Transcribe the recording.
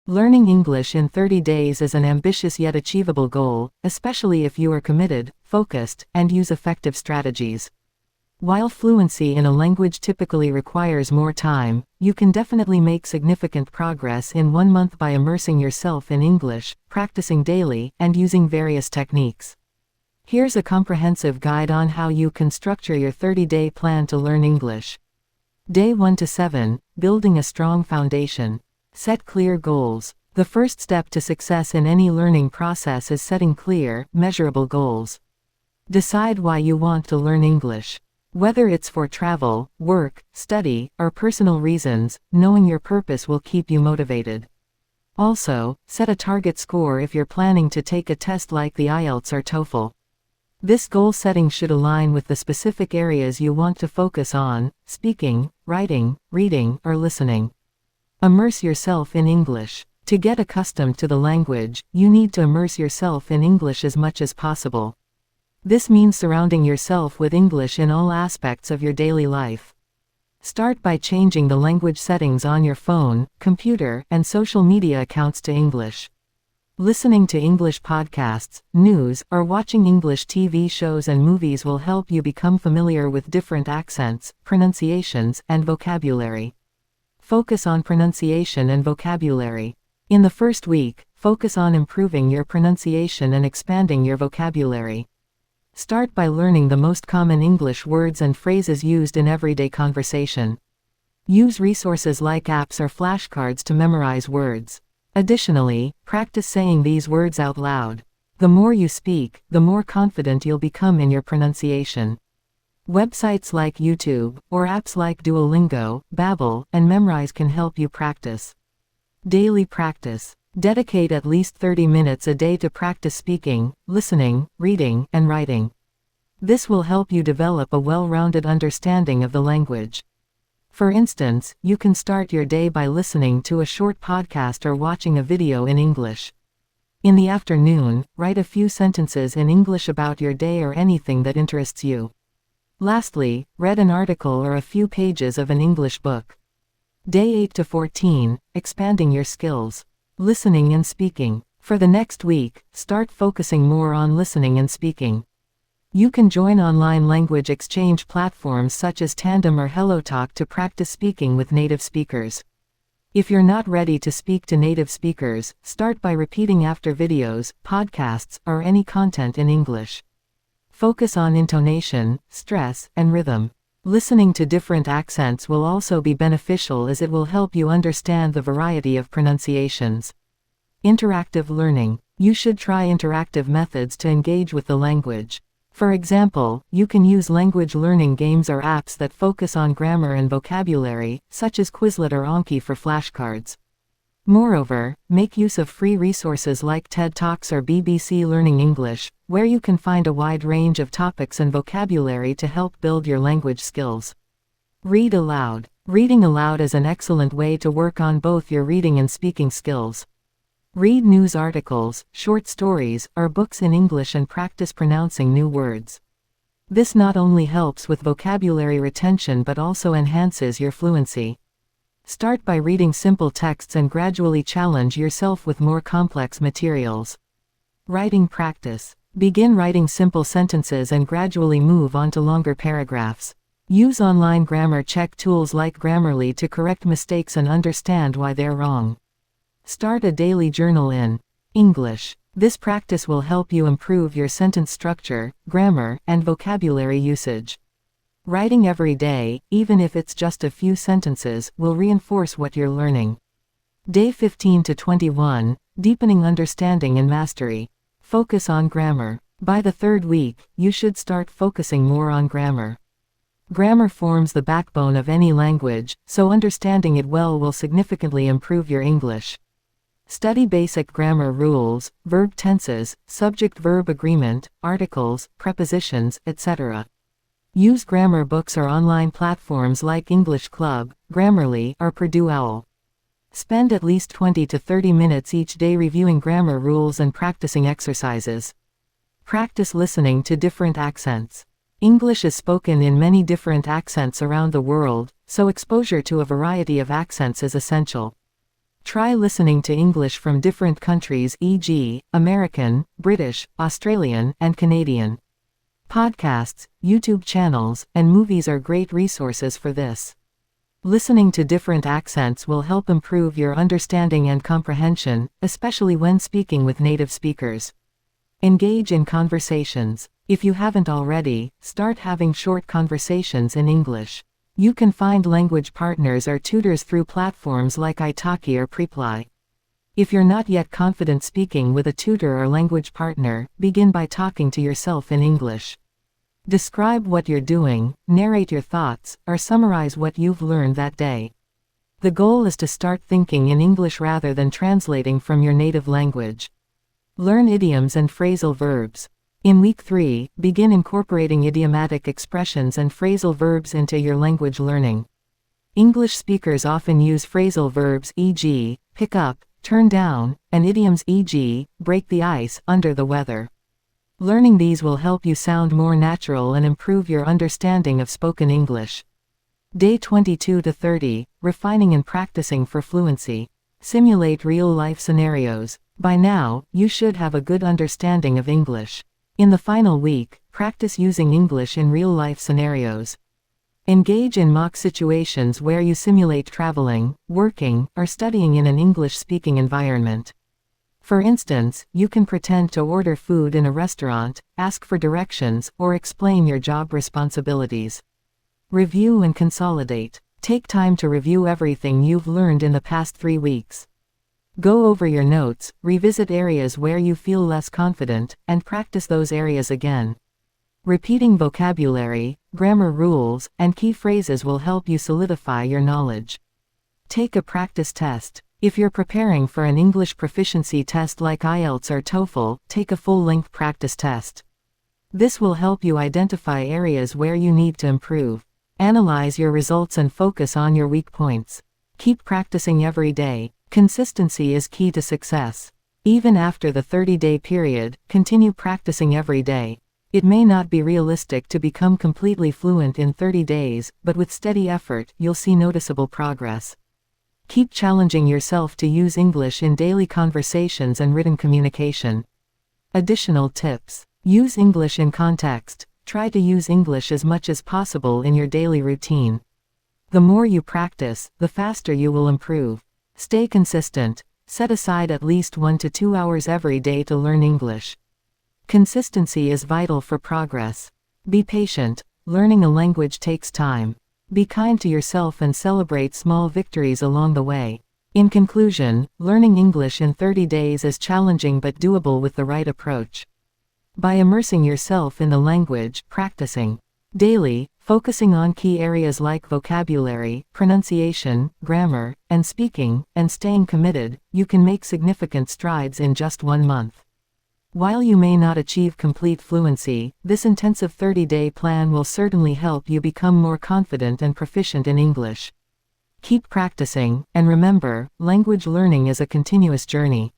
Learning English in 30 days is an ambitious yet achievable goal, especially if you are committed, focused, and use effective strategies. While fluency in a language typically requires more time, you can definitely make significant progress in 1 month by immersing yourself in English, practicing daily, and using various techniques. Here's a comprehensive guide on how you can structure your 30-day plan to learn English. Day 1 to 7, Building a strong foundation. Set clear goals. The first step to success in any learning process is setting clear, measurable goals. Decide why you want to learn English. Whether it's for travel, work, study, or personal reasons, knowing your purpose will keep you motivated. Also, set a target score if you're planning to take a test like the IELTS or TOEFL. This goal setting should align with the specific areas you want to focus on: speaking, writing, reading, or listening. Immerse yourself in English. To get accustomed to the language, you need to immerse yourself in English as much as possible. This means surrounding yourself with English in all aspects of your daily life. Start by changing the language settings on your phone, computer, and social media accounts to English. Listening to English podcasts, news, or watching English TV shows and movies will help you become familiar with different accents, pronunciations, and vocabulary. Focus on pronunciation and vocabulary. In the first week, focus on improving your pronunciation and expanding your vocabulary. Start by learning the most common English words and phrases used in everyday conversation. Use resources like apps or flashcards to memorize words. Additionally, practice saying these words out loud. The more you speak, the more confident you'll become in your pronunciation. Websites like YouTube, or apps like Duolingo, Babbel, and Memrise can help you practice. Daily practice. Dedicate at least 30 minutes a day to practice speaking, listening, reading, and writing. This will help you develop a well-rounded understanding of the language. For instance, you can start your day by listening to a short podcast or watching a video in English. In the afternoon, write a few sentences in English about your day or anything that interests you. Lastly, read an article or a few pages of an English book. Day 8 to 14, Expanding your skills. Listening and speaking. For the next week, start focusing more on listening and speaking. You can join online language exchange platforms such as Tandem or HelloTalk to practice speaking with native speakers. If you're not ready to speak to native speakers, start by repeating after videos, podcasts, or any content in English. Focus on intonation, stress, and rhythm. Listening to different accents will also be beneficial as it will help you understand the variety of pronunciations. Interactive learning. You should try interactive methods to engage with the language. For example, you can use language learning games or apps that focus on grammar and vocabulary, such as Quizlet or Anki for flashcards. Moreover, make use of free resources like TED Talks or BBC Learning English, where you can find a wide range of topics and vocabulary to help build your language skills. Read aloud. Reading aloud is an excellent way to work on both your reading and speaking skills. Read news articles, short stories, or books in English and practice pronouncing new words. This not only helps with vocabulary retention but also enhances your fluency. Start by reading simple texts and gradually challenge yourself with more complex materials. Writing practice. Begin writing simple sentences and gradually move on to longer paragraphs. Use online grammar check tools like Grammarly to correct mistakes and understand why they're wrong. Start a daily journal in English. This practice will help you improve your sentence structure, grammar, and vocabulary usage. Writing every day, even if it's just a few sentences, will reinforce what you're learning. Day 15 to 21, Deepening understanding and mastery. Focus on grammar. By the third week, you should start focusing more on grammar. Grammar forms the backbone of any language, so understanding it well will significantly improve your English. Study basic grammar rules, verb tenses, subject-verb agreement, articles, prepositions, etc. Use grammar books or online platforms like English Club, Grammarly, or Purdue OWL. Spend at least 20 to 30 minutes each day reviewing grammar rules and practicing exercises. Practice listening to different accents. English is spoken in many different accents around the world, so exposure to a variety of accents is essential. Try listening to English from different countries, e.g., American, British, Australian, and Canadian. Podcasts, YouTube channels, and movies are great resources for this. Listening to different accents will help improve your understanding and comprehension, especially when speaking with native speakers. Engage in conversations. If you haven't already, start having short conversations in English. You can find language partners or tutors through platforms like italki or Preply. If you're not yet confident speaking with a tutor or language partner, begin by talking to yourself in English. Describe what you're doing, narrate your thoughts, or summarize what you've learned that day. The goal is to start thinking in English rather than translating from your native language. Learn idioms and phrasal verbs. In Week 3, begin incorporating idiomatic expressions and phrasal verbs into your language learning. English speakers often use phrasal verbs, e.g., pick up, turn down, and idioms, e.g., break the ice, under the weather. Learning these will help you sound more natural and improve your understanding of spoken English. Day 22 to 30, Refining and Practicing for Fluency. Simulate real-life scenarios. By now, you should have a good understanding of English. In the final week, practice using English in real-life scenarios. Engage in mock situations where you simulate traveling, working, or studying in an English-speaking environment. For instance, you can pretend to order food in a restaurant, ask for directions, or explain your job responsibilities. Review and consolidate. Take time to review everything you've learned in the past 3 weeks. Go over your notes, revisit areas where you feel less confident, and practice those areas again. Repeating vocabulary, grammar rules, and key phrases will help you solidify your knowledge. Take a practice test. If you're preparing for an English proficiency test like IELTS or TOEFL, take a full-length practice test. This will help you identify areas where you need to improve. Analyze your results and focus on your weak points. Keep practicing every day. Consistency is key to success. Even after the 30-day period, continue practicing every day. It may not be realistic to become completely fluent in 30 days, but with steady effort, you'll see noticeable progress. Keep challenging yourself to use English in daily conversations and written communication. Additional tips. Use English in context. Try to use English as much as possible in your daily routine. The more you practice, the faster you will improve. Stay consistent. Set aside at least 1 to 2 hours every day to learn English. Consistency is vital for progress. Be patient. Learning a language takes time. Be kind to yourself and celebrate small victories along the way. In conclusion, learning English in 30 days is challenging but doable with the right approach. By immersing yourself in the language, practicing daily, focusing on key areas like vocabulary, pronunciation, grammar, and speaking, and staying committed, you can make significant strides in just 1 month. While you may not achieve complete fluency, this intensive 30-day plan will certainly help you become more confident and proficient in English. Keep practicing, and remember, language learning is a continuous journey.